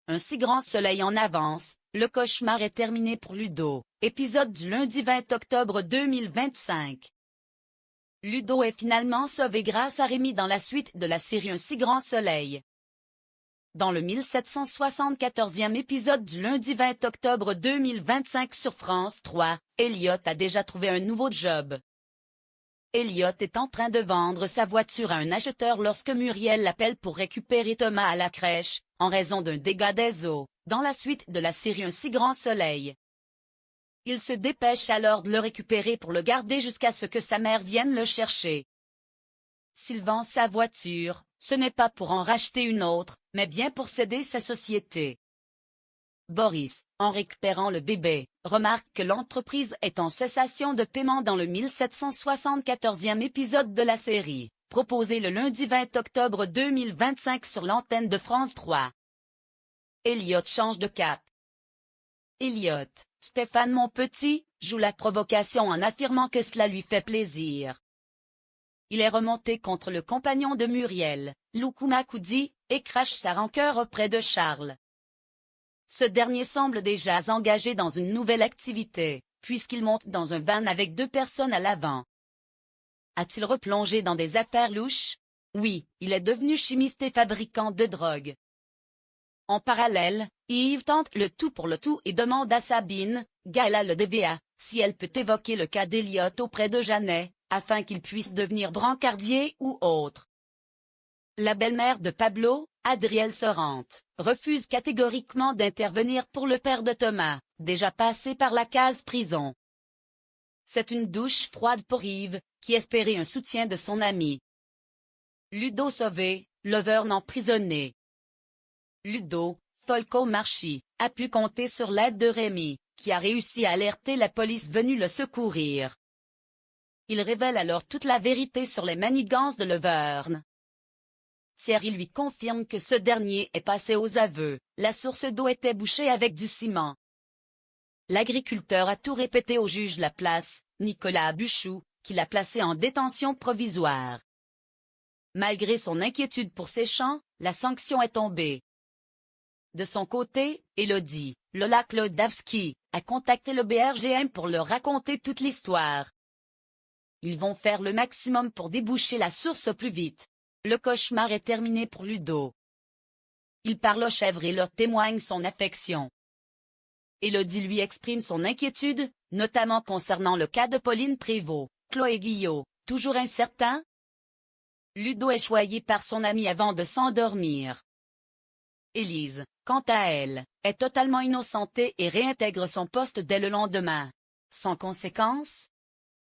un si grand soleil en avance, le cauchemar est terminé pour Ludo, épisode du lundi 20 octobre 2025. Ludo est finalement sauvé grâce à Rémi dans la suite de la série Un si grand soleil. Dans le 1774e épisode du lundi 20 octobre 2025 sur France 3, Elliot a déjà trouvé un nouveau job. Elliot est en train de vendre sa voiture à un acheteur lorsque Muriel l'appelle pour récupérer Thomas à la crèche, en raison d'un dégât des eaux, dans la suite de la série Un si grand soleil. Il se dépêche alors de le récupérer pour le garder jusqu'à ce que sa mère vienne le chercher. S'il vend sa voiture, ce n'est pas pour en racheter une autre, mais bien pour céder sa société. Boris, en récupérant le bébé, remarque que l'entreprise est en cessation de paiement dans le 1774e épisode de la série, proposé le lundi 20 octobre 2025 sur l'antenne de France 3. Elliot change de cap. Elliot, Stéphane mon petit, joue la provocation en affirmant que cela lui fait plaisir. Il est remonté contre le compagnon de Muriel, Lukumakoudi, et crache sa rancœur auprès de Charles. Ce dernier semble déjà engagé dans une nouvelle activité, puisqu'il monte dans un van avec 2 personnes à l'avant. A-t-il replongé dans des affaires louches? Oui, il est devenu chimiste et fabricant de drogue. En parallèle, Yves tente le tout pour le tout et demande à Sabine, Gala le DVA, si elle peut évoquer le cas d'Elliot auprès de Janet, afin qu'il puisse devenir brancardier ou autre. La belle-mère de Pablo, Adrielle Sorante, refuse catégoriquement d'intervenir pour le père de Thomas, déjà passé par la case prison. C'est une douche froide pour Yves, qui espérait un soutien de son ami. Ludo sauvé, Lovern emprisonné. Ludo, Folco Marchi, a pu compter sur l'aide de Rémi, qui a réussi à alerter la police venue le secourir. Il révèle alors toute la vérité sur les manigances de Lovern. Thierry lui confirme que ce dernier est passé aux aveux, la source d'eau était bouchée avec du ciment. L'agriculteur a tout répété au juge Laplace, Nicolas Buchou, qui l'a placé en détention provisoire. Malgré son inquiétude pour ses champs, la sanction est tombée. De son côté, Élodie, Lola Klodowski, a contacté le BRGM pour leur raconter toute l'histoire. Ils vont faire le maximum pour déboucher la source au plus vite. Le cauchemar est terminé pour Ludo. Il parle aux chèvres et leur témoigne son affection. Élodie lui exprime son inquiétude, notamment concernant le cas de Pauline Prévost, Chloé Guillot, toujours incertain. Ludo est choyé par son ami avant de s'endormir. Élise, quant à elle, est totalement innocentée et réintègre son poste dès le lendemain. Sans conséquence,